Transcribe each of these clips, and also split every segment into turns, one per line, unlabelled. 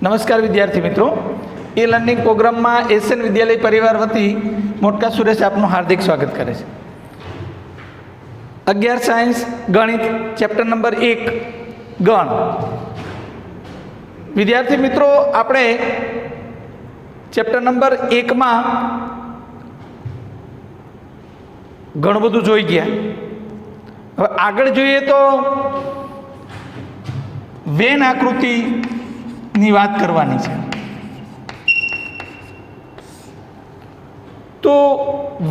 नमस्कार विद्यार्थी मित्रों, ई लर्निंग प्रोग्राम में एसएन विद्यालय परिवार वती मोटका सुरेश आपनु हार्दिक स्वागत करे छे। 11 सायन्स गणित चैप्टर नंबर 1 गण। विद्यार्थी मित्रों, आपणे चैप्टर नंबर 1 में घणुं बधुं जोई गया। हवे आगळ जोईए तो वेन आकृति नी वात करवानी छे। तो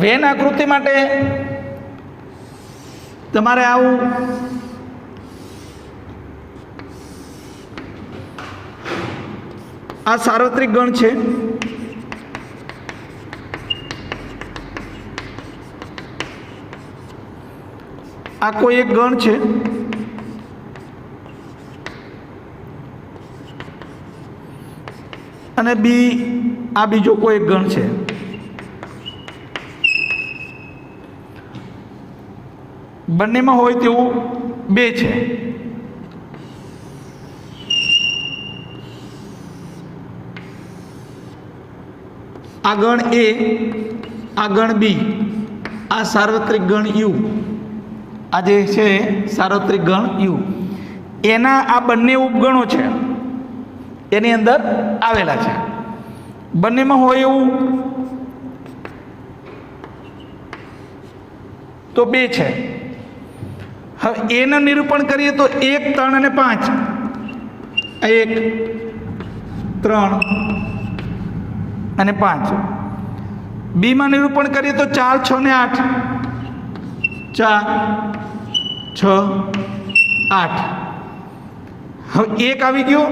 वेन आकृति माटे तमारे आवुं आ सार्वत्रिक गण छे। आ कोई एक गण छे अने बी आ बीजो कोई एक गण छे। बंने में होय तेवुं बे छे। आ गण ए, आ गण बी, आ सार्वत्रिक गण यू, आ जे छे सार्वत्रिक गण यू, एना आ बंने उपगणो छे एनी अंदर आवेला छे। बंने में होय एवुं तो बे छे। हवे एना निरूपण करीए तो 1, 3 અને 5, 1, 3 અને 5। बी में निरूपण करिए तो 4, 6 ને 8, 4, 6, 8। हवे 1 આવી ગયો,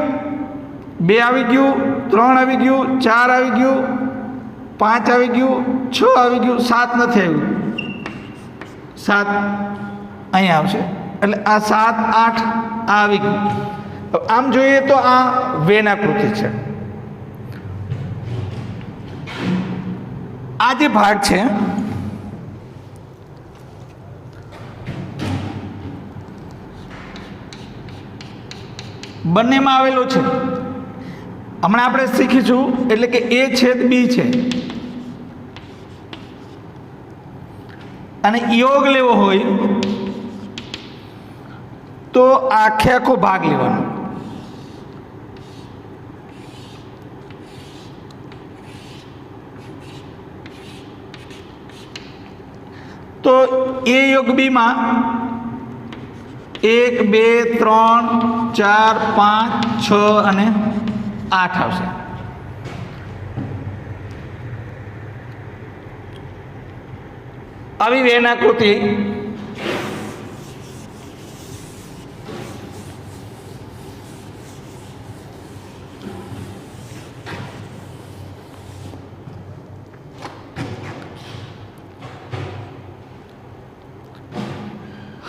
2 આવી ગયું, 3 આવી ગયું, 4 આવી ગયું, 5 આવી ગયું, 6 આવી ગયું, 7 નથી આવ્યું। 7 અહીંયા આવશે એટલે આ 7, 8 આ આવી ગયું। આમ જોઈએ તો આ વેન આકૃતિ છે। આ જે ભાગ છે બંનેમાં આવેલો છે। હમણાં આપણે શીખીશું એટલે કે એ છેદ બી છે અને યોગ લેવો હોય તો આખે આખો ભાગ લેવાનો। તો એ યોગ બી માં 1, 2, 3, 4, 5, 6 અને 8 આવશે। આવી વેન આકૃતિ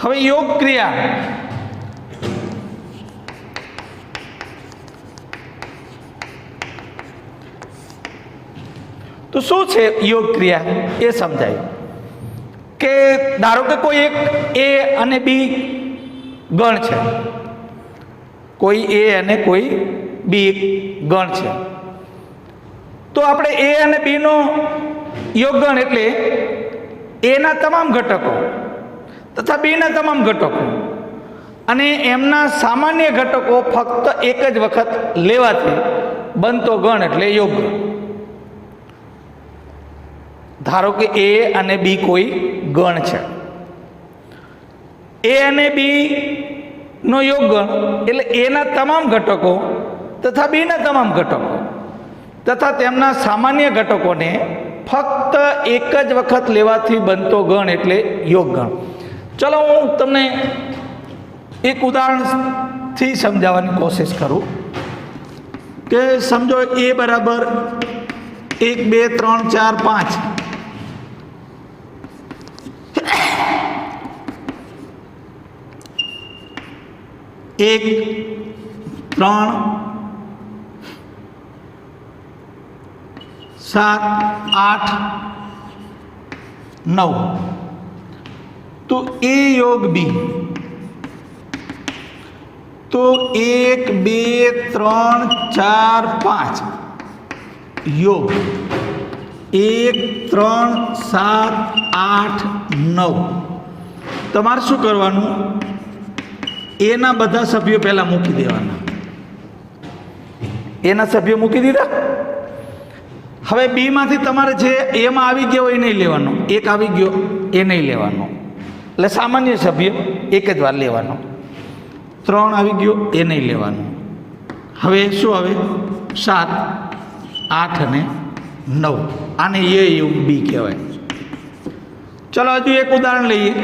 હવે યોગ ક્રિયા तो शू है योग क्रिया ये समझाय कि धारो कि कोई एक ए अने बी गण है, कोई ए अने कोई बी गण है। तो आपणे ए अने बी नो योग गण एटले ए ना तमाम घटको तथा बी ना तमाम घटको अने एमना सामान्य घटको फक्त एक ज वखत लेवाथी बनतो गण एटले योग गण। धारो कि ए अने बी कोई गण है, ए अने बी नो योग गण एटले ए ना तमाम घटको तथा बी ना तमाम घटको तथा तेमना सामान्य घटको ने फक्त एक ज वखत लेवाथी बनतो गण एटले योग गण। चलो हूँ तमने एक उदाहरण थी समझावानी कोशिश करूँ कि समझो ए बराबर 1, 2, 3, 4, 5 1, 3, 7, 8, 9। तो ए योग बी તો 1 2 3 4 5 યોગ 1 3 7 8 9. તમારે શું કરવાનું? એના બધા સભ્યો પહેલા મૂકી દેવાના. એના સભ્યો મૂકી દીધા. હવે બી માંથી તમારે જે એમાં આવી ગયો એ નહીં લેવાનો. એક આવી ગયો એ નહીં લેવાનો. એટલે સામાન્ય સભ્ય એક જ વાર લેવાનો. 3 આવી ગયો એ નહીં લેવાનું. હવે શું આવે? 7 8 અને 9. આને એ યોગ બી કહેવાય. ચલો હજુ એક ઉદાહરણ લઈએ.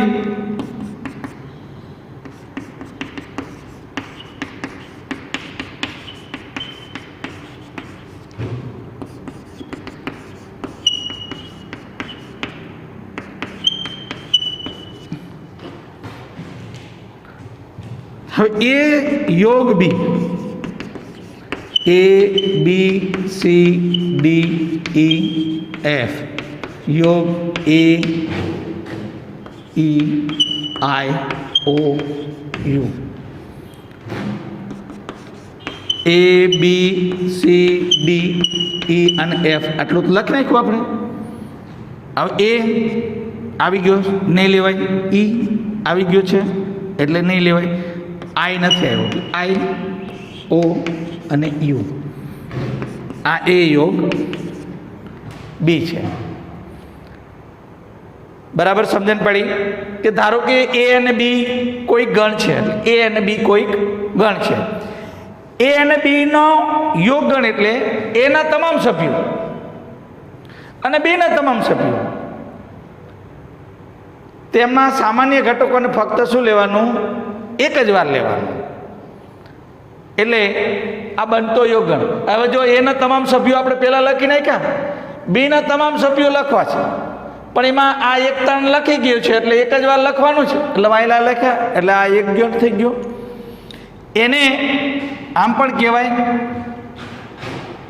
હવે એ યોગ બી, A B C D E F, યોગ A E I O U, A B C D E અને F આટલું તો લખી નાખ્યું આપણે. હવે એ આવી ગયો નહીં લેવાય, E આવી ગયો છે એટલે નહીં લેવાય, I નથી આવ્યો, I O અને U. આ એ યોગ બી છે. બરાબર સમજણ પડી? કે ધારો કે એ અને બી કોઈક ગણ છે, એ અને બી કોઈક ગણ છે. એ અને બી નો યોગ ગણ એટલે એના તમામ સભ્યો અને બી ના તમામ સભ્યો. તેમના સામાન્ય ઘટકોને ફક્ત શું લેવાનું? એક જ વાર લેવાનું. એટલે આ બનતો યોગગણ. હવે જો એના તમામ સભ્યો આપણે પહેલા લખી નાખ્યા, બીના તમામ સભ્યો લખવા છે, પણ એમાં આ એક 3 લખી ગયું છે એટલે એક જ વાર લખવાનું છે. એટલે વાયલા લખ્યા એટલે આ એક ગણ થઈ ગયો. એને આમ પણ કહેવાય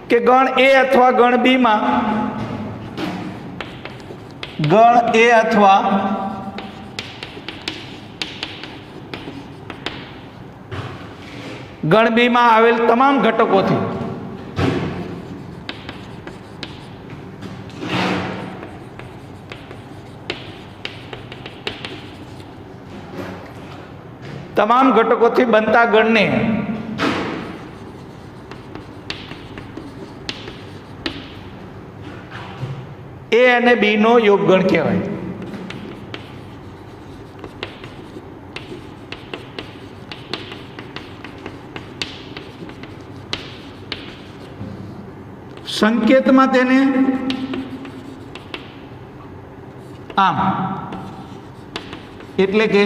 કે ગણ એ અથવા ગણ બીમાં, ગણ એ અથવા ગણ બીમાં આવેલ તમામ ઘટકોથી બનતા ગણને એ અને બી નો યોગગણ કહેવાય. સંકેતમાં તેને આમ, એટલે કે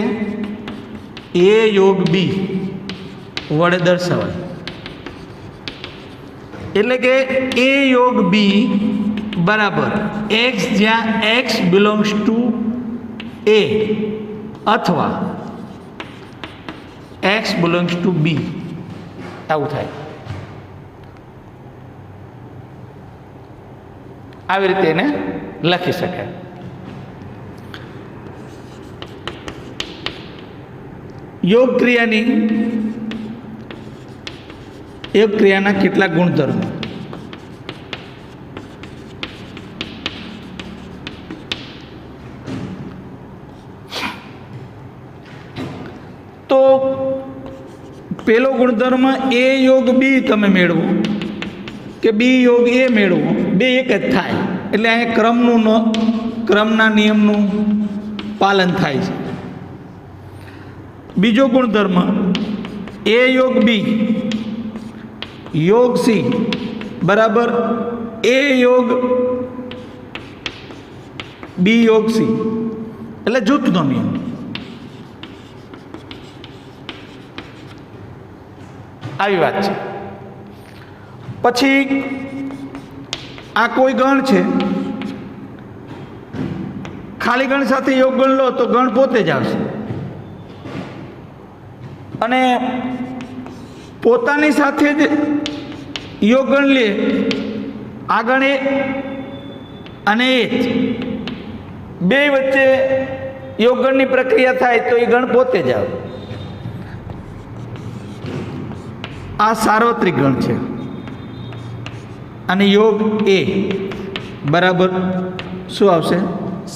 એ યોગ બી વડે દર્શાવાય. એટલે કે એ યોગ બી બરાબર x જ્યાં x બિલોંગ્સ ટુ એ અથવા x બિલોંગ્સ ટુ બી, આવું થાય. આવી રીતે એને લખી શકાય. યોગ ક્રિયાના કેટલાક ગુણધર્મો. તો પેલો ગુણધર્મ એ યોગ બી તમે મેળવો કે બી યોગ એ મેળવો, બે એક જ થાય. એટલે અહીંયા ક્રમના નિયમનું પાલન થાય છે. બીજો ગુણધર્મ એ યોગ બી યોગ સી બરાબર એ યોગ બી યોગ સી, એટલે જૂથનો નિયમ. આવી વાત છે. પછી આ કોઈ ગણ છે, ખાલી ગણ સાથે યોગ ગણ લો તો ગણ પોતે જ આવશે, અને પોતાની સાથે જ યોગ ગણ લે આ ગણ એ અને એ જ બે વચ્ચે યોગ ગણની પ્રક્રિયા થાય તો એ ગણ પોતે જ આવે. આ સાર્વત્રિક ગણ છે અને યોગ એ બરાબર શું આવશે?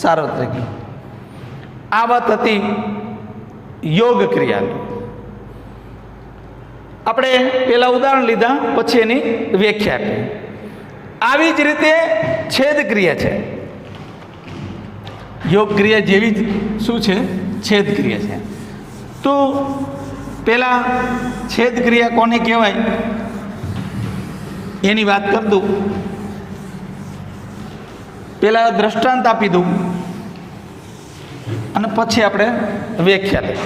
સાર્વત્રિક ગણ. આ વાત હતી યોગ ક્રિયાની. આપણે પેલા ઉદાહરણ લીધા, પછી એની વ્યાખ્યા આપી. આવી જ રીતે છેદ ક્રિયા છે. યોગ ક્રિયા જેવી જ શું છે? છેદ ક્રિયા છે. તો પેલા છેદ ક્રિયા કોને કહેવાય એની વાત કરી દઉં. પેલા દ્રષ્ટાંત આપી દઉં અને પછી આપણે વ્યાખ્યા લઈએ.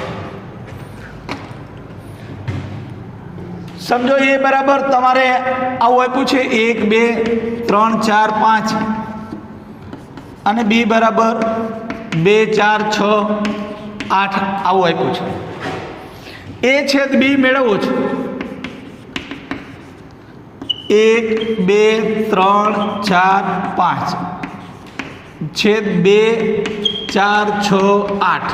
સમજો એ બરાબર તમારે આવું આપ્યું છે 1 2 3 4 5 અને બી બરાબર 2 4 6 8 આવું આપ્યું છે. એ છેદ બી મેળવવો છે. 1 2 3 4 5 છેદ 2 4 6 8.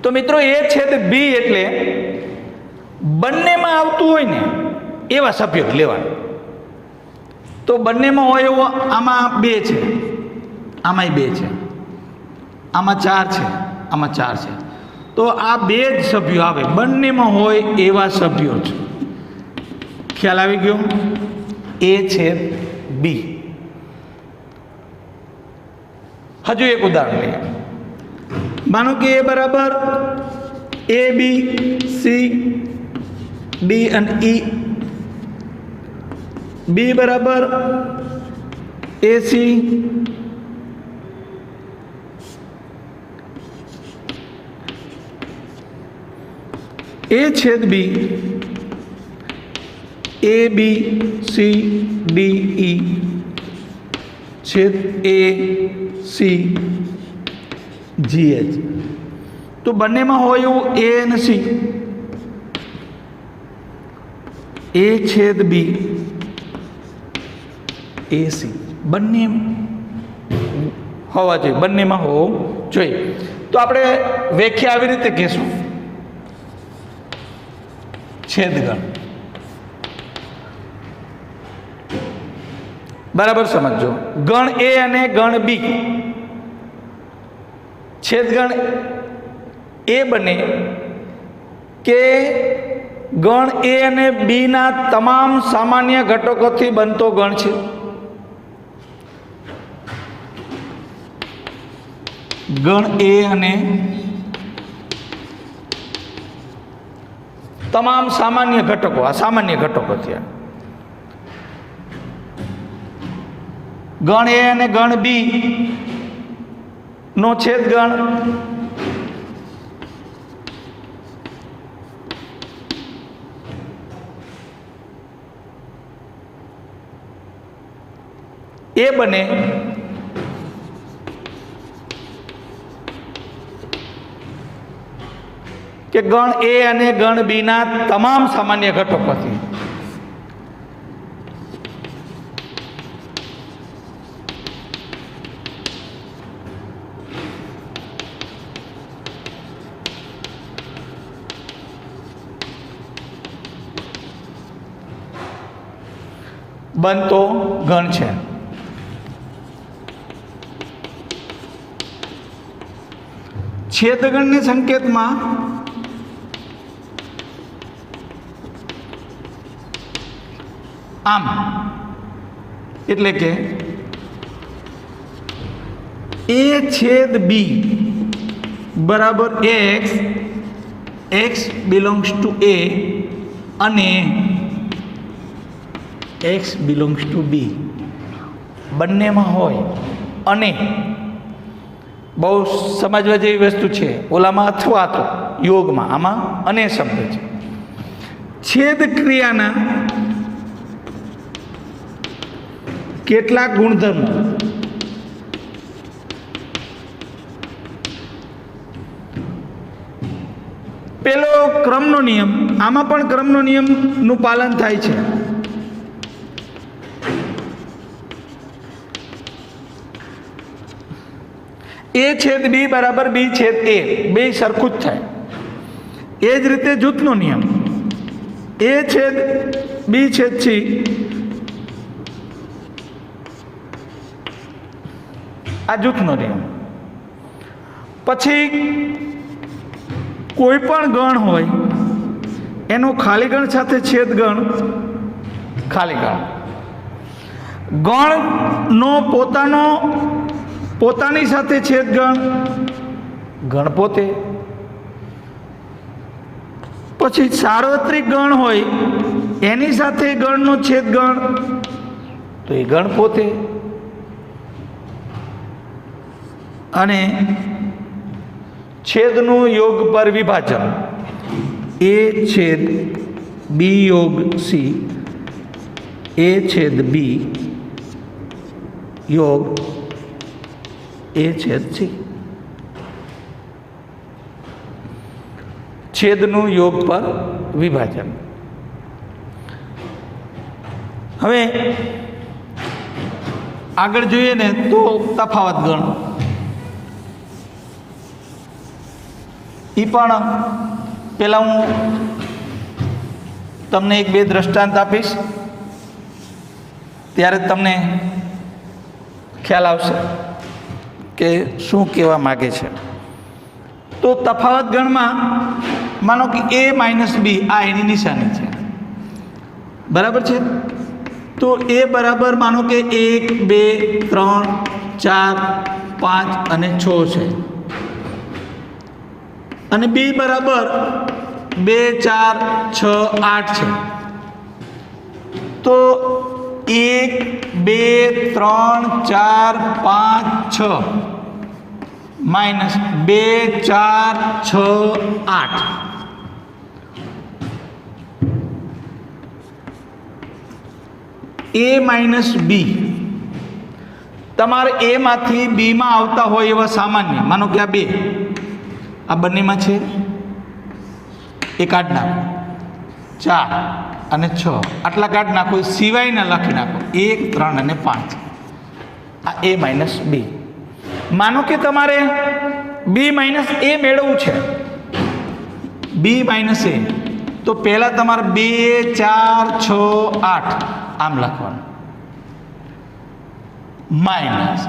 તો મિત્રો એ છેદ બી એટલે બંનેમાં આવતું હોય ને એવા સભ્યો લેવાના. તો બંનેમાં હોય એવો આમાં 2 છે, આમાંય 2 છે, આમાં 4 છે, આમાં 4 છે. તો આ 2 જ સભ્યો આવે, બંનેમાં હોય એવા સભ્યો છે. ખ્યાલ આવી ગયો? એ છેદ બી. હજુ એક ઉદાહરણ લઈએ. માનો કે એ બરાબર એ બી સી ડી અને ઈ, બી બરાબર એ સી એ છેદ બી એ બી સી ડી ઈ છેદ એ સી જી એચ. તો બંનેમાં હોય એવું એ અને સી. એ છેદ બી એ સી બંને હોવા જોઈએ, બંનેમાં હોવું જોઈએ. તો આપણે વ્યાખ્યા આવી રીતે કહીશું. છેદગણ બરાબર સમજો. ગણ એ અને ગણ બી. છેદગણ એ બને કે ગણ એ અને બી ના તમામ સામાન્ય ઘટકોથી બનતો ગણ છે. ગણ એ અને તમામ સામાન્ય ઘટકો, આ સામાન્ય ઘટકો થયા. ગણ એ અને ગણ બી નો છેદગણ એ બને કે ગણ એ અને ગણ બી ના તમામ સામાન્ય ઘટકોથી. બનતો ગણ છે. છેદગણની સંકેતમાં આમ એટલે કે એ છેદ બી બરાબર એક્સ, એક્સ બિલોંગ્સ ટુ એ અને એક્સ બિલોંગ્સ ટુ બી બંનેમાં હોય. અને બહુ સમજવા જેવી વસ્તુ છે. ઓલામાં અથવા તો યોગમાં, આમાં અને શબ્દ છે. છેદ ક્રિયાના કેટલાક ગુણધર્મો પેલો ક્રમનો નિયમ, આમાં પણ ક્રમનો નિયમનું પાલન થાય છે. એ છેદ બી બરાબર બી છેદ એ બે સરખું જ થાય. એ જ રીતે જૂથનો નિયમ A છેદ B છેદ C આ જૂથનો નિયમ. પછી કોઈ પણ ગણ હોય એનો ખાલી ગણ સાથે છેદ ગણ ખાલી ગણ. ગણનો પોતાની સાથે છેદ ગણ પોતે. પછી સાર્વત્રિક ગણ હોય એની સાથે ગણનો છેદ ગણ તો એ ગણ પોતે. અને છેદનું યોગ પર વિભાજન A છેદ B યોગ C A છેદ B યોગ A છેદ C. છેદનું યોગ પર વિભાજન. હવે આગળ જોઈએ ને તો તફાવત ગણ. એ પણ પહેલાં હું તમને એક બે દ્રષ્ટાંત આપીશ ત્યારે તમને ખ્યાલ આવશે કે શું કહેવા માગે છે. તો તફાવત ગણમાં માનો કે A માઇનસ B આ એની નિશાની છે, બરાબર છે. તો A બરાબર માનો કે 1 2 3 4 5 અને 6 છે, અને B બરાબર 2 4 6 8 છે. તો 1 2 3 4 5 6 માઇનસ 2 4 6 8. A માઇનસ B તમારે A માંથી B માં આવતા હોય એવા સામાન્ય, માનો કે આ 2 આ બંનેમાં છે, એ કાઢ નાખો. 4 અને 6 આટલા કાઢ નાખો, સિવાયના લખી નાખો 1 3 અને 5. આ A માઇનસ B. માનો કે તમારે B માઇનસ A મેળવવું છે, B માઇનસ A, તો પહેલાં તમારે 2 4 6 8 આમ લખવાનું, માઇનસ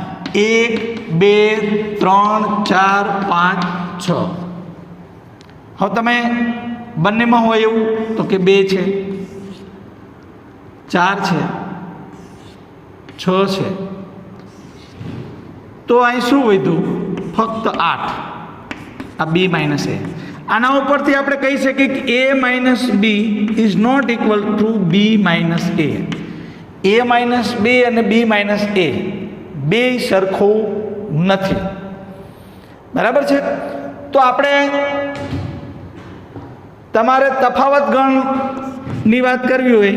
1 2 3 4 5 6. હવે તમે બંનેમાં હોય એવું તો કે 2 છે, 4 છે, 6 છે, તો અહીં શું વધ્યું? ફક્ત 8. આ B માઇનસ A. આના ઉપરથી આપણે કહી શકીએ કે A minus B is not equal to B minus A. A minus B અને B માઇનસ A બે સરખું નથી, બરાબર છે. તો આપણે તમારે તફાવત ગણની વાત કરવી હોય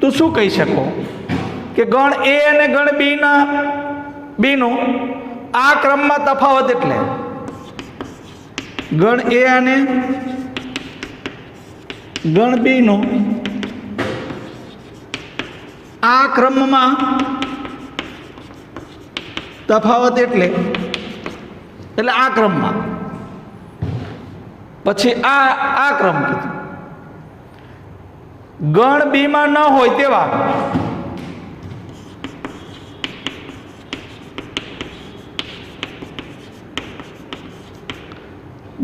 તો શું કહી શકો કે ગણ A અને ગણ Bનો આ ક્રમમાં તફાવત એટલે ગણ A અને ગણ Bનો આ ક્રમમાં તફાવત એટલે આ ક્રમમાં. પછી આ ક્રમ કીધું. ગણ B માં ન હોય તેવા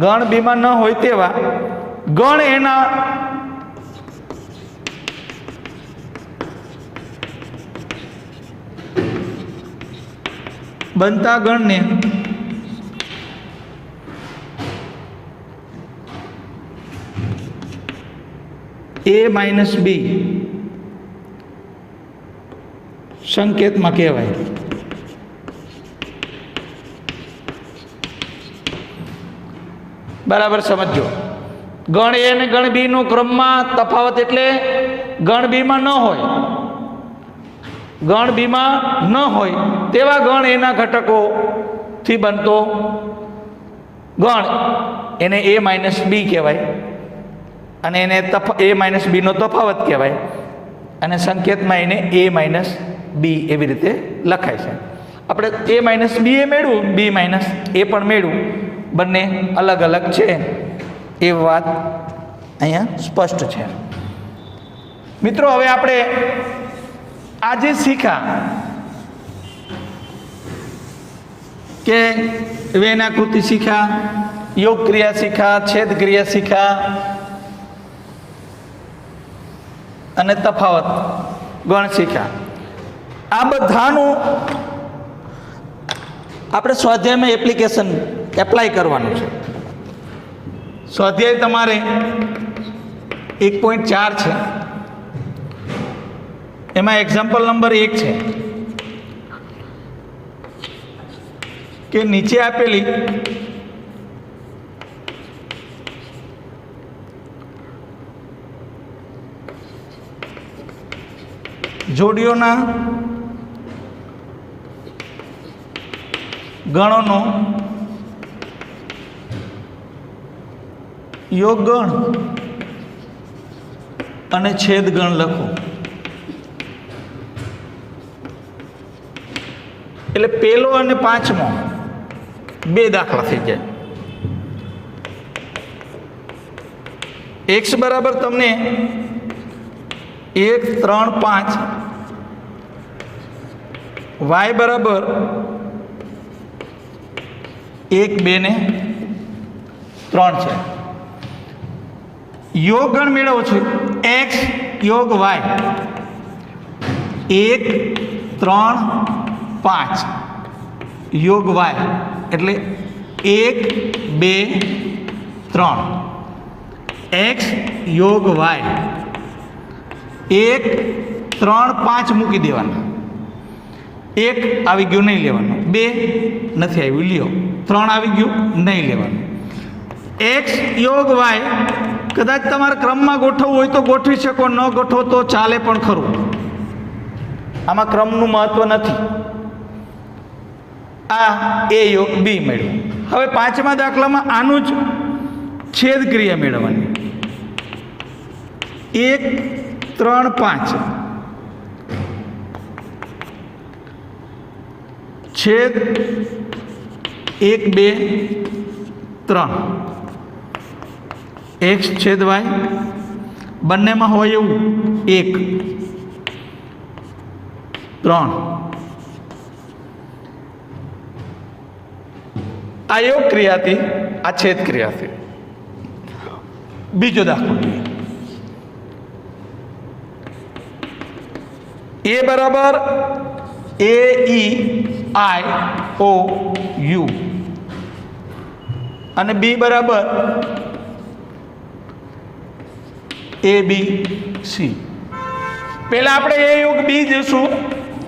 ગણ B માં ન હોય તેવા ગણ એના બનતા ગણને A માઇનસ B સંકેતમાં કહેવાય. બરાબર સમજો. ગણ A અને ગણ B નો ક્રમમાં તફાવત એટલે ગણ B માં ન હોય, ગણ B માં ન હોય તેવા ગણ એના ઘટકોથી બનતો ગણ એને A માઇનસ B કહેવાય, અને એને A માઇનસ B નો તફાવત કહેવાય, અને સંકેતમાં એને A માઇનસ B એવી રીતે લખાય છે. આપણે A માઇનસ B એ મેળવું, B માઇનસ A પણ મેળવું, બંને અલગ અલગ છે એ વાત અહીંયા સ્પષ્ટ છે. મિત્રો, હવે આપણે આજે શીખ્યા કે વેનાકૃતિ શીખ્યા, યોગ ક્રિયા શીખ્યા, છેદ ક્રિયા શીખ્યા અને તફાવત ગણ શીખ્યા. આ બધાનું આપણે સ્વાધ્યાયમાં એપ્લિકેશન એપ્લાય કરવાનું છે. સ્વાધ્યાય તમારે 1.4 છે, એમાં એક્ઝામ્પલ નંબર 1 છે કે નીચે આપેલી જોડીઓના ગણોનો યોગ ગણ અને છેદ ગણ લખો. એટલે પહેલો અને પાંચમો બે દાખલા થઈ જાય. એક્સ બરાબર તમને 1, 3, 5, વાય બરાબર 1, 2 ને 3 છે. યોગ ગણ મેળવો છે એક્સ યોગ વાય 1, 3, 5 યોગ વાય એટલે 1, 2, 3 એક્સ યોગ વાય 1, 3, 5 મૂકી દેવાના. 1 આવી ગયું નહીં લેવાનું, 2 નથી આવ્યું લ્યો, 3 આવી ગયું નહીં લેવાનું. એક્સ યોગ વાય કદાચ તમારે ક્રમમાં ગોઠવવું હોય તો ગોઠવી શકો, ન ગોઠવો તો ચાલે પણ ખરું. આમાં ક્રમનું મહત્વ નથી. આ એ યોગ બી મેળવ્યું. હવે પાંચમા દાખલામાં આનું જ છેદ ક્રિયા મેળવવાની. 1, 3, 5 છેદ 1, 2, 3 એક્સ છેદ વાય બંનેમાં હોય એવું 1, 3 આ યોગ ક્રિયાથી, આ છેદ ક્રિયાથી. બીજો દાખલો એ બરાબર AEIOU અને બી બરાબર ABC. પહેલા આપણે એ યોગ બી જોશું.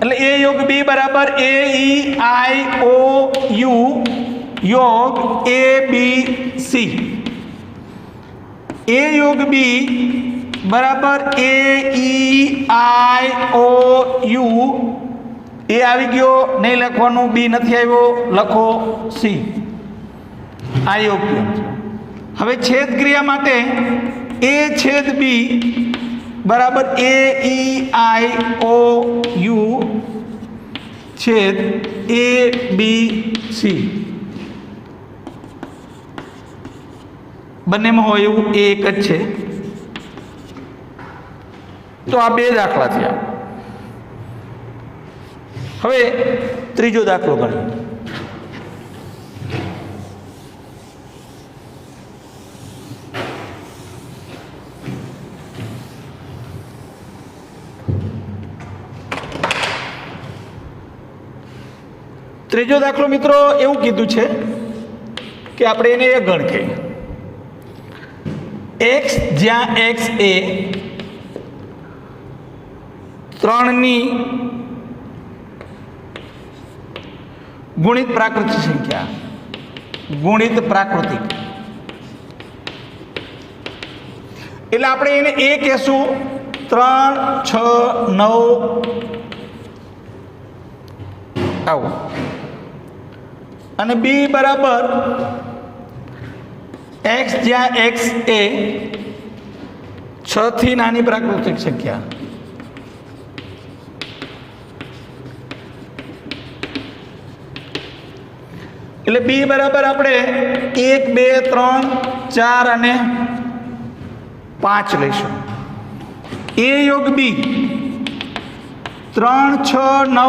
એટલે એ યોગ બી બરાબર AEIOU યોગ ABC. એ યોગ બી બરાબર AEIOU. એ આવી ગયો નહીં લખવાનું, બી નથી આવ્યો, લખો સી. આ યોગ છે. હવે છેદ ક્રિયા માટે એ છેદ બી બરાબર AEIOU છેદ ABC. બંનેમાં હોય એવું એ એક જ છે. તો આ બે દાખલા થયા. હવે ત્રીજો દાખલો ગણીએ. ત્રીજો દાખલો મિત્રો એવું કીધું છે કે આપણે એને એ ગણ કહીએ. એક્સ જ્યાં એક્સ એ 3ની ગુણિત પ્રાકૃતિક સંખ્યા, ગુણિત પ્રાકૃતિક. એટલે આપણે એને એ કહેશું 3, 6, 9 આવું. અને બી બરાબર એક્સ જ્યાં એક્સ એ 6 થી નાની પ્રાકૃતિક સંખ્યા. એટલે બી બરાબર આપણે 1 2 3 4 અને 5 લઈશું. એ યોગ બી 3 6 9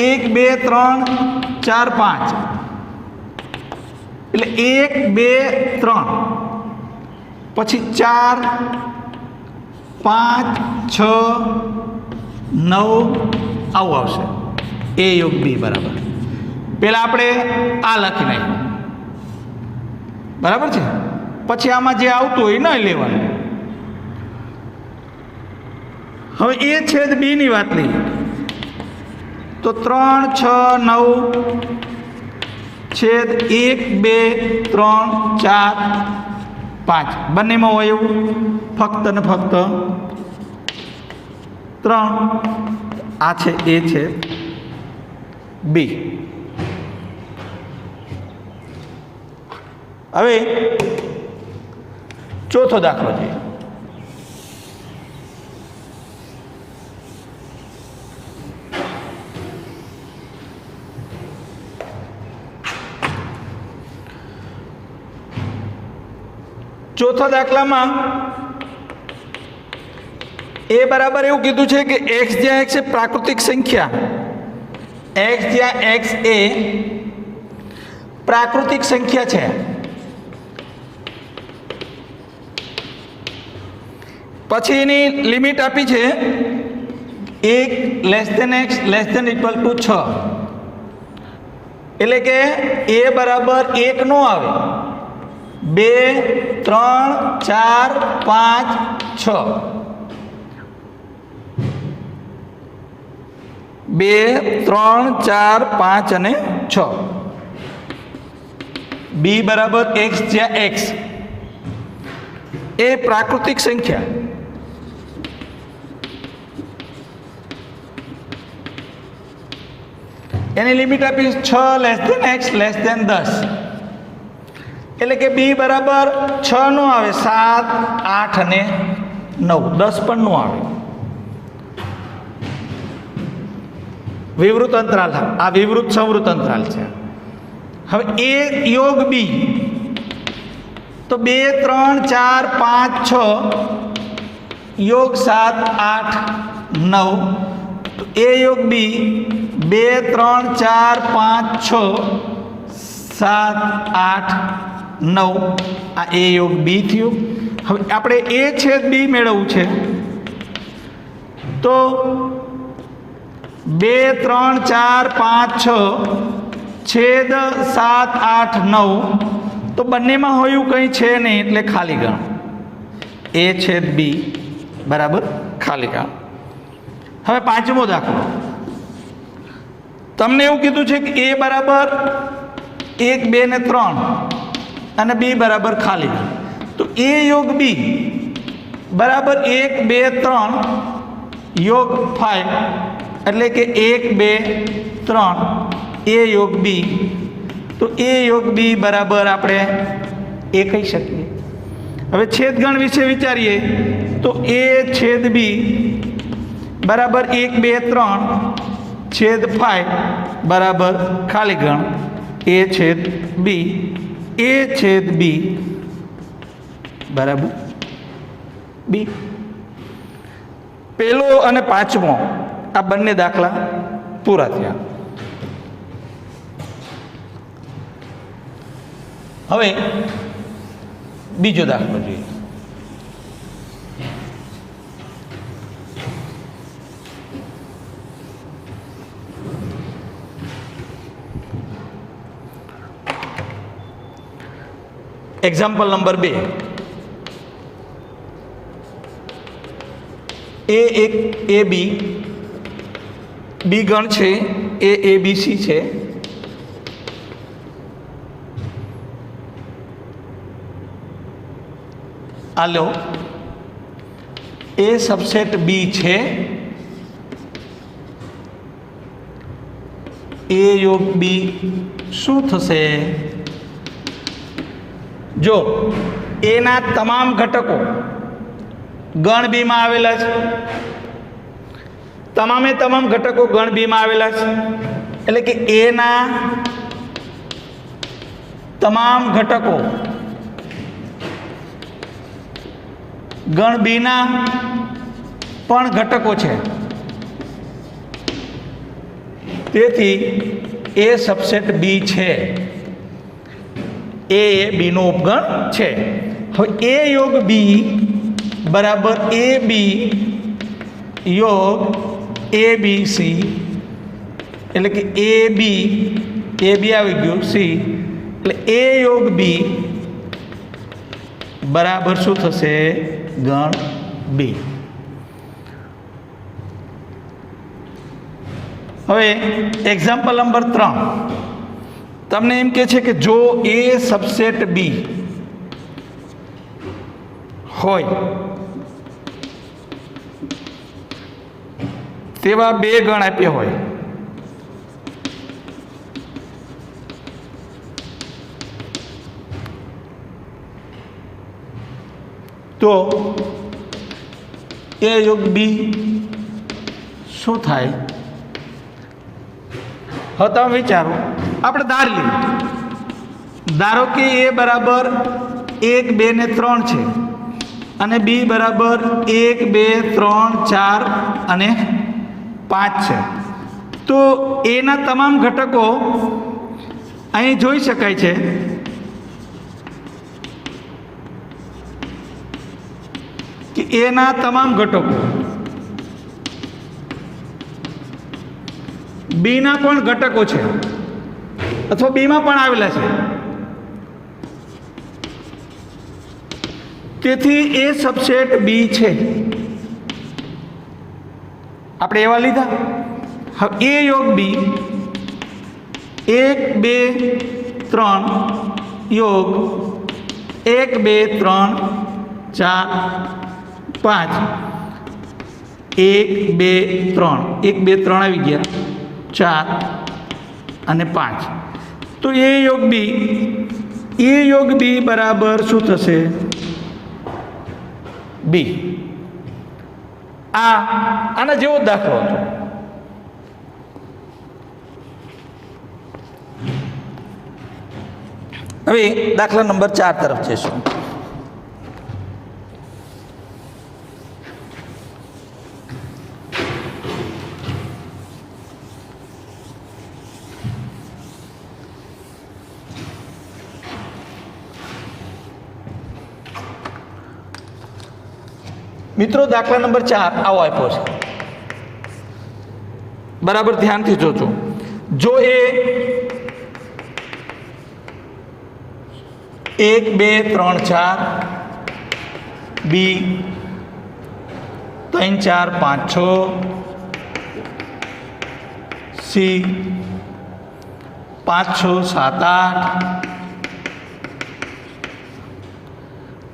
1 2 3 4 5 એટલે 1 2 3 પછી 4 5 6 9 આવું આવશે. એ યોગ બી બરાબર. પહેલાં આપણે આ લખી નાખ્યું, બરાબર છે. પછી આમાં જે આવતું હોય ન લેવાનું. હવે એ છેદ બીની વાત લઈએ તો 3 6 9 છેદ 1 2 3 4 5 બંનેમાં હોય એવું ફક્ત ને ફક્ત 3. આ છે એ છે બી. હવે ચોથો દાખલો છે. ચોથા દાખલામાં એ બરાબર એવું કીધું છે કે એક્સ જ્યાં એક્સ એ પ્રાકૃતિક સંખ્યા, એક્સ જ્યાં એક્સ એ પ્રાકૃતિક સંખ્યા છે. પછી એની લિમિટ આપી છે 1 x <= 6. એટલે કે એ બરાબર 1 નો આવે, 2 3 4 5 6 2 3 4 5 અને 6. બી બરાબર એક્સ જ્યાં એક્સ એ પ્રાકૃતિક સંખ્યા. એની લિમિટ આપી 6 x <10. એટલે કે બી બરાબર 6 નો આવે, 7 8 અને 9, 10 પણ નો આવે. વિવૃત અંતરાલ, આ વિવૃત સંવૃત અંતરાલ છે. હવે એ યોગ બી તો 2 3 4 5 6 યોગ 7 8 9. તો એ યોગ બી 2 3 4 5 6 7 8 9 આ એ યોગ બી થયું. હવે આપણે એ છેદ બી મેળવવું છે તો 2 3 4 5 6 છેદ 7 8 9 તો બંનેમાં હોયું કંઈ છે નહીં એટલે ખાલી ગણ. એ છેદ બી બરાબર ખાલી ગણ. હવે પાંચમો દાખલો. તમને એવું કીધું છે કે એ બરાબર 1 2 ને 3 અને બી બરાબર ખાલી ગણ. તો એ યોગ બી બરાબર 1 2 3 યોગ 5 એટલે કે 1 2 3 એ યોગ બી. તો એ યોગ બી બરાબર આપણે એ કહી શકીએ. હવે છેદગણ વિશે વિચારીએ તો એ છેદ બી બરાબર 1 2 3 છેદ 5 બરાબર ખાલી ગણ. એ છેદ બી, એ છેદ બી બરાબર બી. પહેલો અને પાંચમો આ બંને દાખલા પૂરા થયા. હવે બીજો દાખલો જોઈએ. Example number 2. એ એક એ બી, બી ગણ છે, એ બી સી છે. હાલો, એ સબસેટ બી છે. એ યોગ બી શું થશે? જો એના તમામ ઘટકો ગણ બીમાં આવેલા છે, તમામે તમામ ઘટકો ગણ બીમાં આવેલા છે. એટલે કે એના તમામ ઘટકો ગણ બીના પણ ઘટકો છે, તેથી એ સબસેટ બી છે, એ બીનો ઉપગણ છે. હવે એ યોગ બી બરાબર એ બી યોગ એ બી સી, એટલે કે એ બી આવી ગયું સી, એટલે એ યોગ બી બરાબર શું થશે? ગણ બી. હવે એક્ઝામ્પલ નંબર 3 તમને એમ કહે છે કે જો એ સબસેટ બી હોય તેવા બે ગણ આપ્યા હોય તો એ યોગ બી શું થાય? હવે તમે વિચારો, આપણે ધારી લઈએ, ધારો કે એ બરાબર 1 2 ને 3 છે અને બી બરાબર 1 2 3 4 અને 5 છે, તો એના તમામ ઘટકો અહીં જોઈ શકાય છે કે એના તમામ ઘટકો બીના પણ ઘટકો છે અથવા બીમાં પણ આવેલા છે, તેથી એ સબસેટ બી છે. આપણે એવા લીધા. હવે એ યોગ બી 1 2 3 યોગ 1 2 3 4 5 1 2 3 1 2 3 આવી ગયા, 4 અને 5. તો એ યોગ બી બરાબર શું થશે? બી. આના જેવો દાખલો હતો. હવે દાખલા નંબર 4 તરફ જઈશું. મિત્રો દાખલા નંબર 4 આવો આપ્યો છે, બરાબર ધ્યાનથી જોજો. જો એ 1 2 3 4 બી 3 4 5 6 સી 5 6 7 8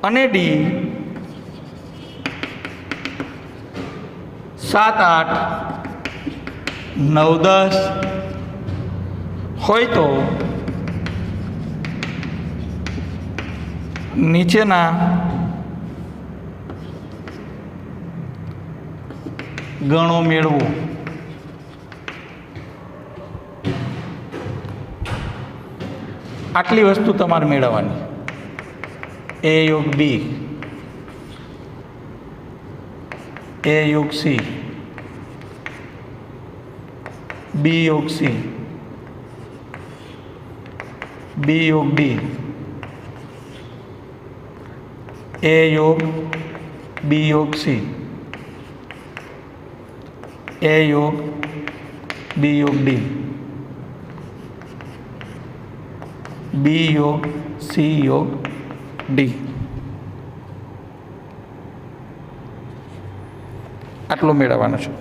અને ડી 7 8 9 10 હોય તો નીચેના ગણો મેળવો. આટલી વસ્તુ તમારે મેળવવાની. એ યોગ બી, એ યોગ સી, બી યોગ સી, બી યોગ બી, એ યોગ બી યોગ સી, એ યોગ બી યોગ ડી, બી યોગ સી યોગ ડી. આટલો મેળવવાનો છે.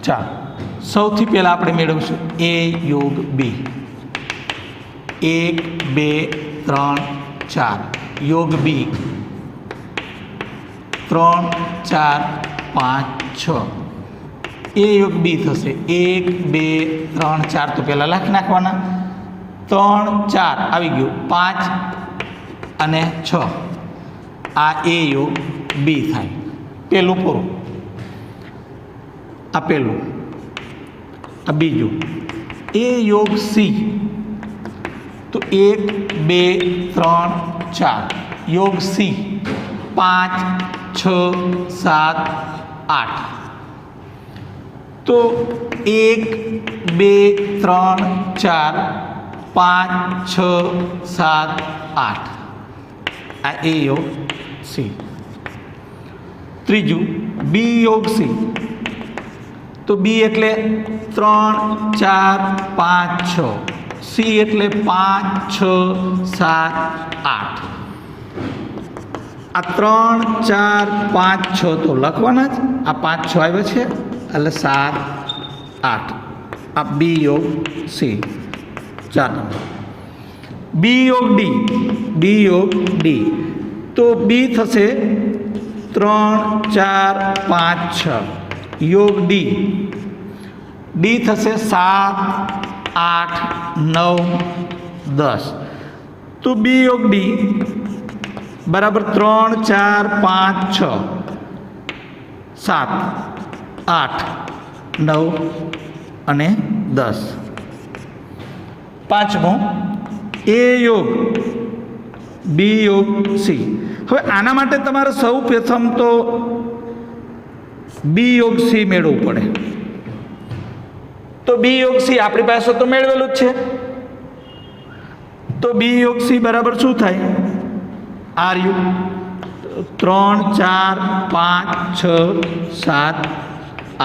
ચાલો સૌથી પહેલા આપણે મેળવશું એ યોગ બી. 1 2 3 4 યોગ બી 3 4 5 6 એ યોગ બી થશે. 1 2 3 4 તો પહેલાં લખી નાખવાના. 3 4 આવી ગયું 5 અને 6 આ એ યોગ બી થાય પેલું પૂરું આ પેલું આ બીજું એ યોગ સી તો 1 2 3 4 યોગ સી 5 6 7 8 તો 1 2 3 4 5 6 7 8 આ એ યોગ સી ત્રીજું બી યોગ સી તો બી એટલે 3 4 5 6 સી એટલે 5 6 7 8 આ 3 4 5 6 તો લખવાના જ આ 5 6 આવ્યા છે એટલે 7 8 આ બી યોગ સી 4 નંબર બી યોગ ડી તો બી થશે 3 4 5 6 યોગ ડી થશે 7 8 9 10 તો બી યોગ ડી બરાબર 3 4 5 6 7 8 9 અને 10 પાંચમો એ યોગ બી યોગ સી હવે આના માટે તમારે સૌ પ્રથમ તો બી યોગ સી મેળવવું પડે તો બી યોગ સી આપણી પાસે તો મેળવેલું જ છે તો બી યોગ સી બરાબર શું થાય આર યુ 3 4 5 6 7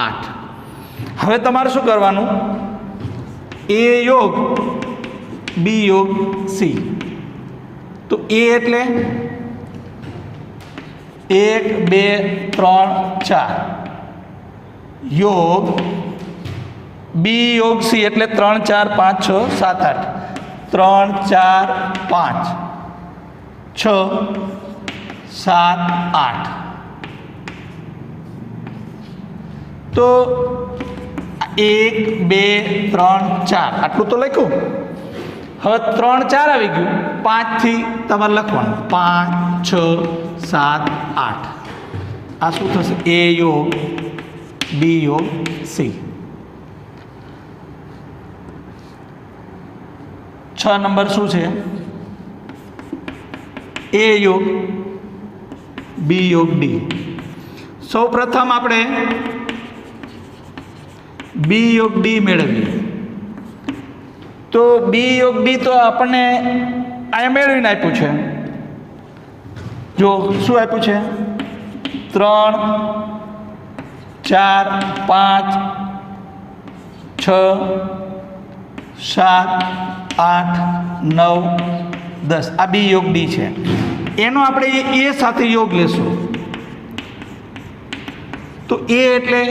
8 હવે તમારે શું કરવાનું એ યોગ બી યોગ સી તો એ એટલે 1 2 3 4 યોગ બી યોગ સી એટલે 3 4 5 6 7 8 3 4 5 6 7 8 તો 1 2 3 4 આટલું તો લખ્યું હવે 3 4 આવી ગયું 5 થી તમારે લખવાનું 5 6 7 8 આ શું થશે એ યોગ બી યોગ સી 6 નંબર શું છે એ યોગ બી યોગ ડી સૌ પ્રથમ આપણે બી યોગ ડી મેળવીએ તો બી યોગ ડી તો આપણને અહીંયા મેળવીને આપ્યું છે જો શું આપ્યું છે 3 4 5 6 7 8 9 10 આ બી યોગ ડી છે એનો આપણે એ સાથે યોગ લેશું તો એ એટલે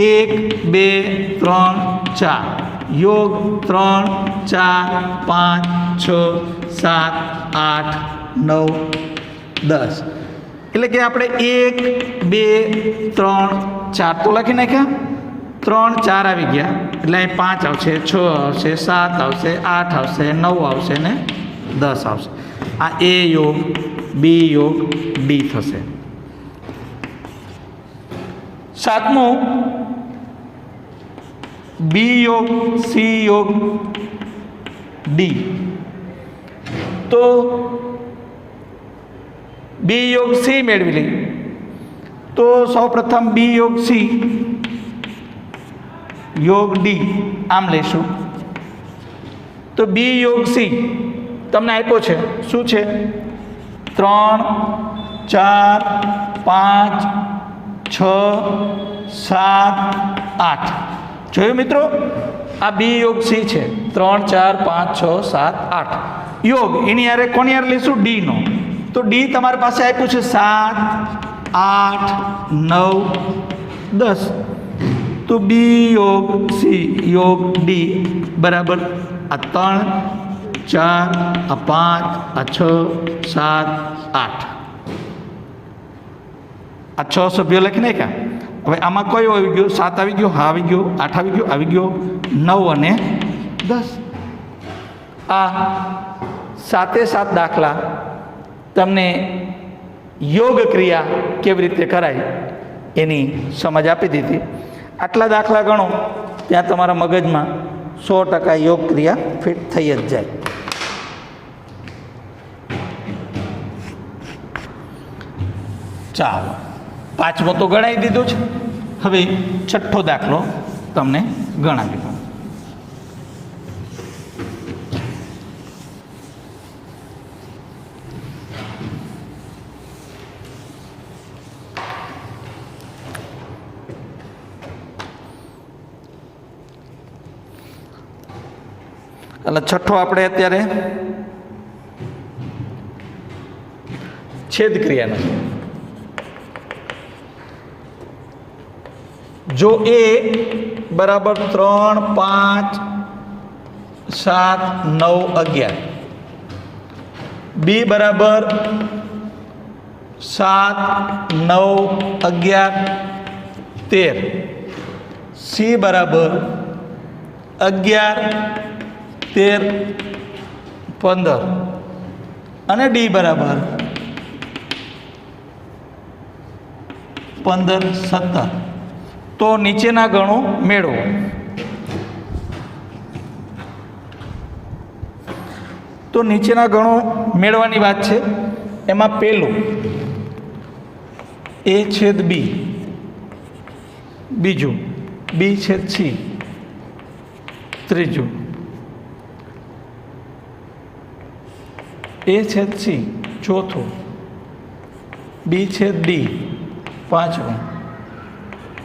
1 2 3 4 યોગ 3 4 5 6 7 8 9 10 એટલે કે આપણે 1 2 3 4 તો લખી નાખ્યા 3 4 આવી ગયા એટલે અહીં 5 આવશે 6 આવશે 7 આવશે 8 આવશે 9 આવશે ને 10 આવશે આ એ યોગ બી યોગ ડી થશે સાતમું બી યોગ સી યોગ ડી તો બી યોગ સી મેળવી લઈએ તો સૌપ્રથમ બી યોગ સી યોગ ડી આમ લઈશું તો બી યોગ સી તમને આપ્યો છે શું છે 3 4 5 6 7 8 જોયું મિત્રો આ બી યોગ સી છે 3 4 5 6 7 8 યોગ એની યારે કોની યારે લઈશું ડી નો તો ડી તમારી પાસે આપ્યું છે 7 8 9 10 તો બી યોગ સી યોગ ડી બરાબર આ 3 4 આ 5 આ 6 7 8 આ 6 સભ્યો લખી નાખ્યા હવે આમાં કયો આવી ગયો 7 આવી ગયો હા આવી ગયો 8 આવી ગયો 9 અને 10 આ 7 દાખલા તમને યોગ ક્રિયા કેવી રીતે કરાય એની સમજ આપી દીધી. આટલા દાખલા ગણો ત્યાં તમારા મગજમાં 100% યોગ ક્રિયા ફિટ થઈ જ જાય. ચાલો, 5મો તો ગણાવી દીધો છે. હવે 6થો દાખલો તમને ગણાવી દઉં. એટલે 6થો આપણે અત્યારે છેદ ક્રિયાનો. જો a બરાબર 3, 5, 7, 9, 11, b બરાબર 7, 9, 11, 13, c બરાબર 11, 13, 15 અને d બરાબર 15, 17. તો નીચેના ગણો મેળવો. તો નીચેના ગણો મેળવવાની વાત છે. એમાં પહેલું a છેદ b, બીજું b છેદ c, ત્રીજું a છેદ c, ચોથું b છેદ d, પાંચમું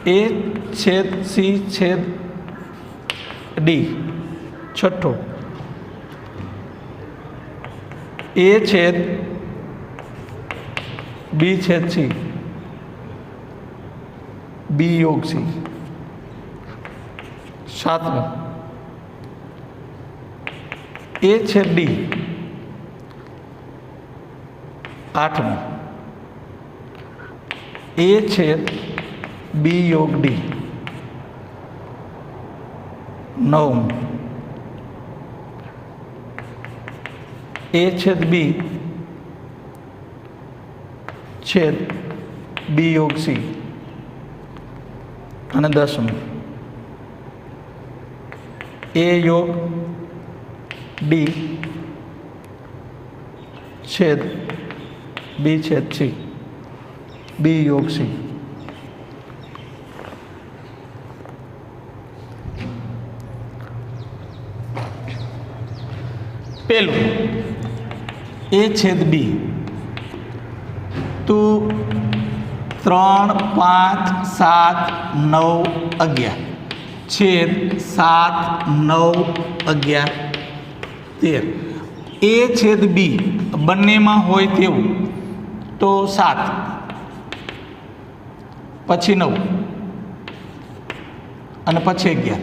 a છેદ c છેદ d, છઠ્ઠું a છેદ b છેદ c, b યોગ c, સાતમું a છેદ d, આઠમું a છેદ b યોગ d, નવમું a છેદ b છેદ b યોગ c, અને 10મું a યોગ d છેદ b છેદ c, b યોગ c. પહેલું a છેદ b, તો 3, 5, 7, 9, 11 છેદ 7, 9, 11, 13. a છેદ b બંનેમાં હોય તેવું તો 7, પછી 9 અને પછી 11.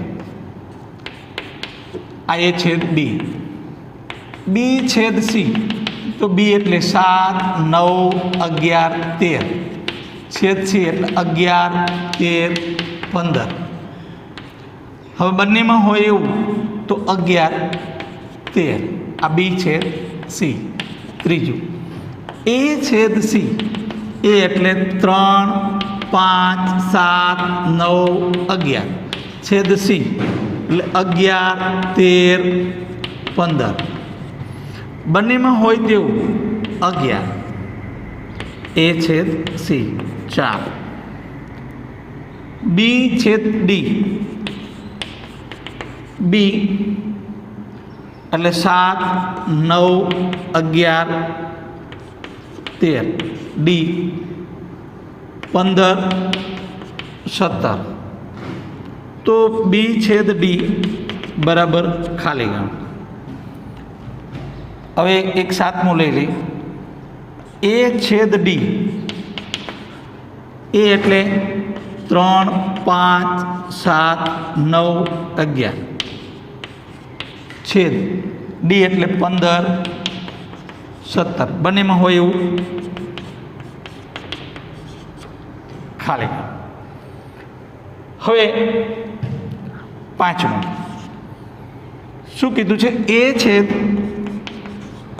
આ a છેદ b. b છેદ c, તો b એટલે 7, 9, 11, 13 છેદ c એટલે 11, 13, 15. હવે બંનેમાં હોય એવું તો 11, 13. આ b છેદ c. ત્રીજું a છેદ c, a એટલે 3, 5, 7, 9, 11 છેદ c એટલે 11, 13, 15. બંનેમાં હોય તેવું 11 a છેદ c. 4 b છેદ d, b એટલે 7, 9, 11, 13, d 15, 17. તો b છેદ d બરાબર ખાલી ગણ. હવે એક 7મું લઈ લઈ. a છેદ d, a એટલે 3, 5, 7, 9, 11 છેદ d એટલે 15, 17. બંનેમાં હોય એવું ખાલી. હવે 5મું શું કીધું છે? એ છેદ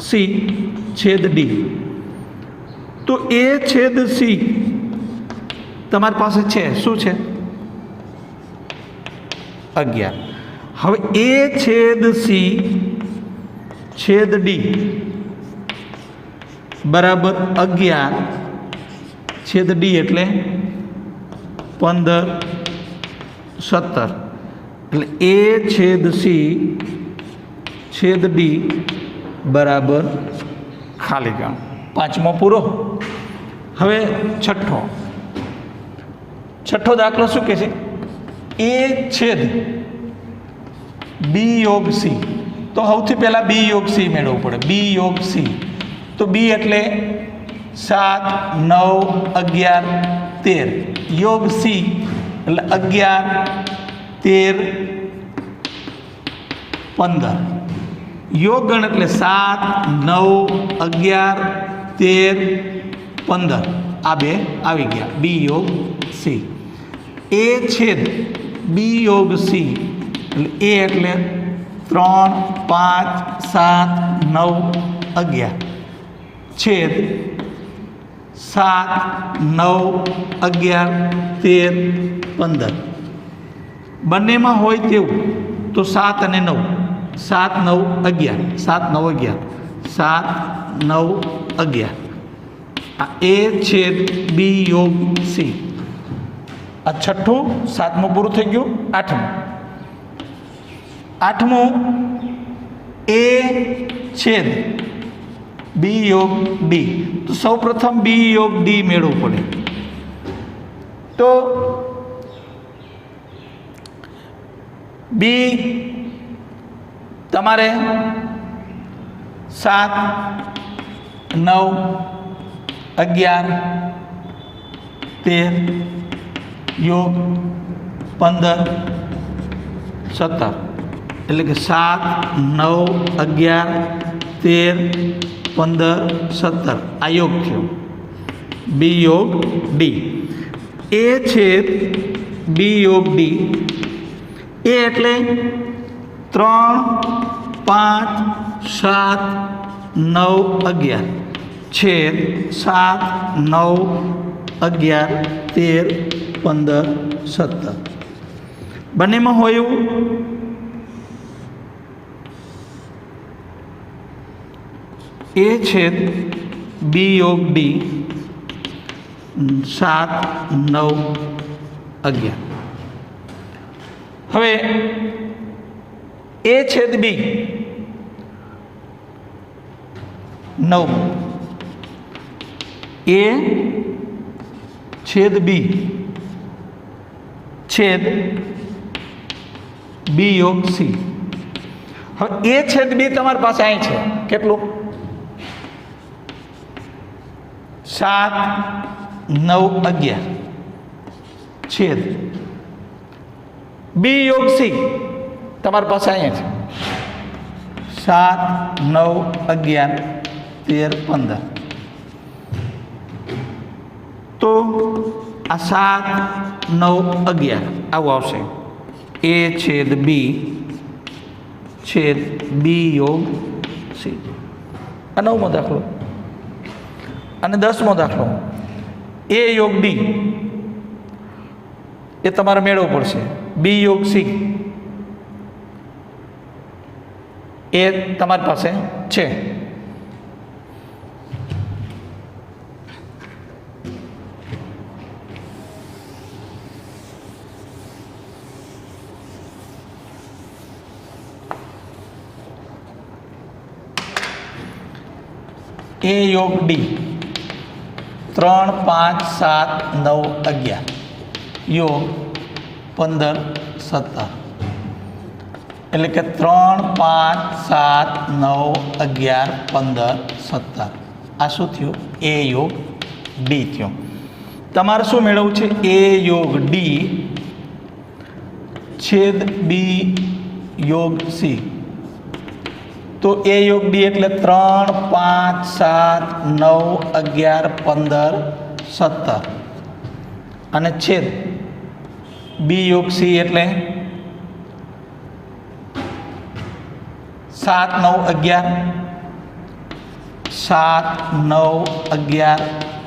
સી છેદ ડી. તો એ છેદ સી તમારી પાસે છે શું છે? 11. હવે એ છેદ સી છેદ ડી બરાબર 11 છેદ ડી એટલે 15 17. એટલે એ છેદ સી છેદ ડી બરાબર ખાલી ગણ. પાંચમો પૂરો. હવે છઠ્ઠો દાખલો શું કહે છે? એ છેદ બી યોગ સી. તો સૌથી પહેલાં બી યોગ સી મેળવવું પડે. બી યોગ સી. તો બી એટલે 7 9 11 13. યોગ સી એટલે 11 13 15. યોગ ગણ એટલે 7 9 11 13 15. આ બે આવી ગયા. બી યોગ સી. એ છેદ બી યોગ સી એટલે એ એટલે 3 5 7 9 11 છેદ 7 9 11 13 15. બંનેમાં હોય તેવું તો 7 અને 9. 7 9 11 7 9 11 7 9 11. આ એ છેદ બી યોગ સી. આ છઠ્ઠું. સાતમું પૂરું થઈ ગયું. આઠમું એ છેદ બી યોગ ડી. તો સૌ પ્રથમ બી યોગ ડી મેળવવું પડે. તો બી તમારે 7 9 11 13 યોગ 15 17. એટલે કે 7 9 11 13 15 17. આ યોગ થયો. બી યોગ ડી. એ છેદ બી યોગ ડી. એ એટલે 3 5 7 9 11 છેદ 7 9 11 13 15 17. બંનેમાં હોય એવું એ છેદ બી યોગ ડી 7 9 11. હવે એ છેદ બી 9. એ છેદ બી છેદ બી યોગ સી. હવે એ છેદ બી તમારી પાસે અહીં છે. કેટલું? 7 9 11 છેદ બી યોગ સી તમારી પાસે અહીંયા છે. 7 9 11 13 15. તો આ 7 9 11 આવું આવશે. એ છેદ બી છેદ બી યોગ સી. આ 9મો દાખલો. અને 10મો દાખલો એ યોગ ડી. એ તમારે મેળવવું પડશે. બી યોગ સી એ તમારી પાસે છે. એ યોગ ડી 3 5 7 9 11 યોગ 15 17. એટલે કે 3 5 7 9 11 15 17. આ શું થયું? એ યોગ ડી થયો. તમારે શું મેળવવું છે? એ યોગ ડી છેદ બી યોગ સી. તો એ યોગ ડી એટલે 3 5 7 9 11 15 17. અને છેદ બી યોગ સી એટલે 7 9 11 7 9 11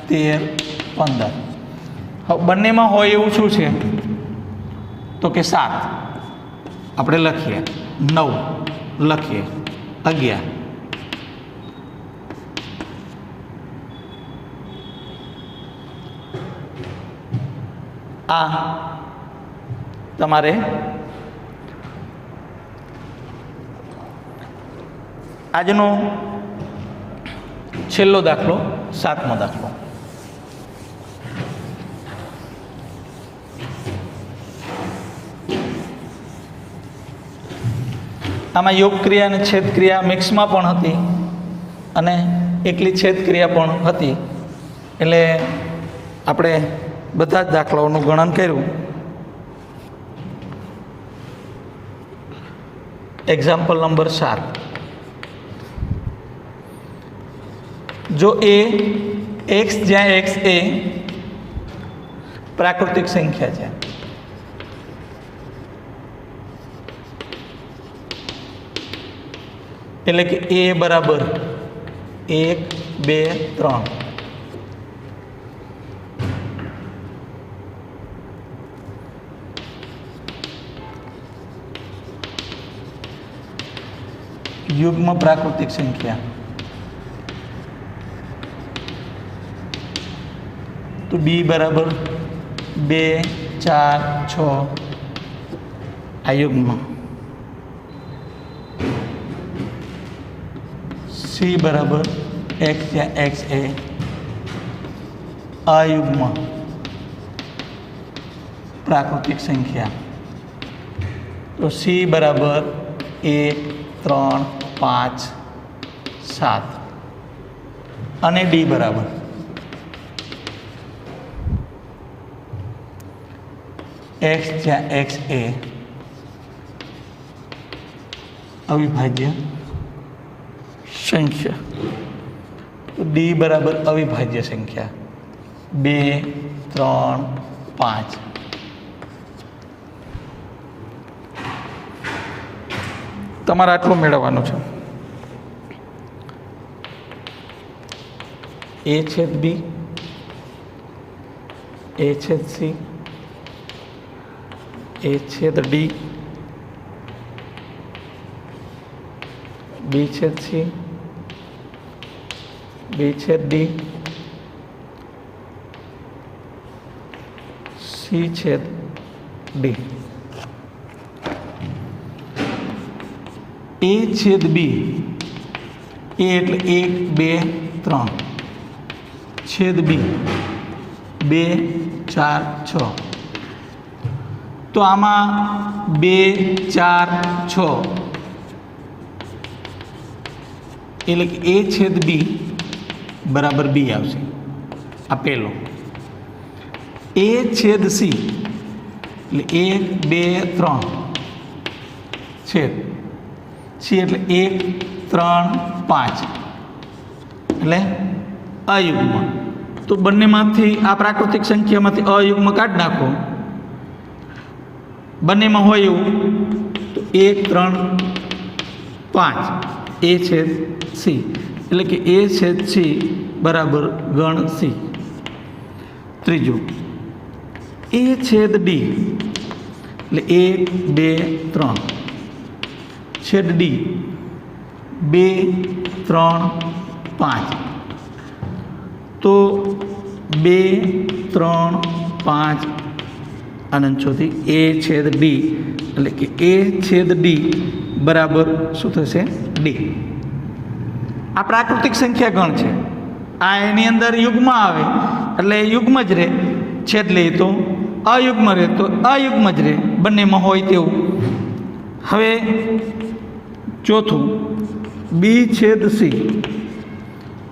13 15 હવે બંનેમાં હોય એવું શું છે તો કે 7 આપણે લખીએ 9 લખીએ 11 આ તમારે આજનો છેલ્લો દાખલો 7મો દાખલો. આમાં યોગ ક્રિયા અને છેદ ક્રિયા મિક્સમાં પણ હતી અને એકલી છેદ ક્રિયા પણ હતી. એટલે આપણે બધા જ દાખલાઓનું ગણન કર્યું. Example number 7. જો એ એક્સ જ્યાં એક્સ એ પ્રાકૃતિક સંખ્યા છે એટલે કે એ બરાબર 1 2 3 યુગ્મ પ્રાકૃતિક સંખ્યા તો બી બરાબર 2 4 6 આ યુગ્મ, સી બરાબર એક્સ જ્યાં એક્સ એ અયુગ્મ પ્રાકૃતિક સંખ્યા તો સી બરાબર 1 3 5 7 અને ડી બરાબર એક્સ જ્યાં એક્સ એ અવિભાજ્ય સંખ્યા તો ડી બરાબર અવિભાજ્ય સંખ્યા 2 3 5. તમારે આટલું મેળવવાનું છે. એ છેદ બી, એ છેદ સી, એ છેદ ડી, બી છેદ સી, બી છેદ ડી, સી છેદ ડી. એ છેદ બી, એ એટલે 1 2 3 છેદ બી 2 4 6 તો આમાં 2 4 6 એટલે કે એ છેદ બી બરાબર બી આવશે. આ પહેલો. એ છેદ સી એટલે 1 2 3 છેદ સી એટલે 1 3 5 એટલે અયુગ્મ. તો બંનેમાંથી આ પ્રાકૃતિક સંખ્યામાંથી અયુગ્મ કાઢી નાખો. બંનેમાં હોય એવું તો 1 3 5 એ છેદ સી એટલે કે એ છેદ સી બરાબર ગણ સી. ત્રીજું એ છેદ ડી એટલે 1 2 3 છેદ ડી 2 3 5 તો 2 3 5 આનંદ છોથી એ છેદ ડી એટલે કે એ છેદ ડી બરાબર શું થશે ડી. આ પ્રાકૃતિક સંખ્યા ગણ છે. આ એની અંદર યુગ્મ આવે એટલે યુગ્મ જ રહે, છેદ લે તો અયુગ્મ રહે તો અયુગ્મ જ રહે, બંનેમાં હોય તેવું. હવે ચોથું બી છેદ સી,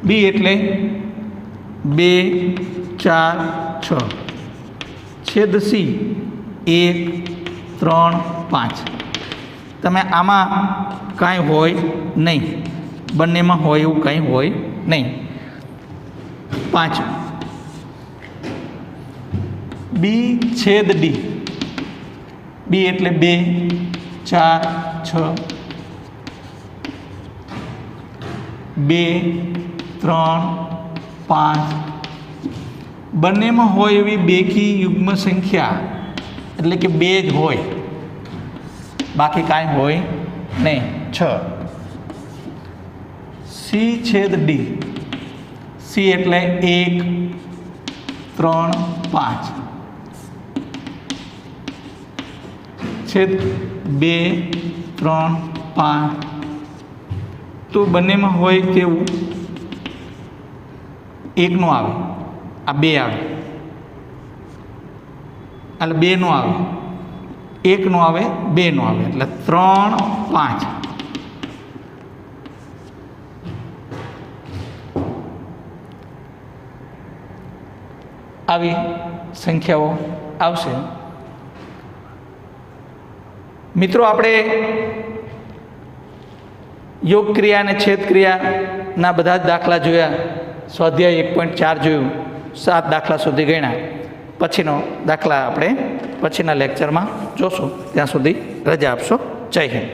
બી એટલે 2 4 6 છેદ સી 1 3 5. તમે આમાં કાંઈ હોય નહીં, બંનેમાં હોય એવું કાંઈ હોય નહીં. પાંચમું બી છેદ ડી, બી એટલે 2 4 6 2 3 5 બંનેમાં હોય એવી બેકી યુગ્મ સંખ્યા એટલે કે 2 જ હોય, બાકી કાંઈ હોય નહીં. 6 C/D. C એટલે 1 3 5 છેદ 2 3 5. તો બંનેમાં હોય કેવું? 1 નું આવે, આ 2 આવે, એટલે 2 નું આવે, 1 નું આવે, 2 નું આવે, એટલે 3 5. આવી સંખ્યાઓ આવશે. મિત્રો, આપણે યોગ ક્રિયા અને છેદ ક્રિયાના બધા જ દાખલા જોયા. સ્વાધ્યાય 1.4 જોયું, 7 દાખલા સુધી ગણ્યા. પછીનો દાખલા આપણે પછીના લેક્ચરમાં જોશું. ત્યાં સુધી રજા આપશો. જય હિન્દ.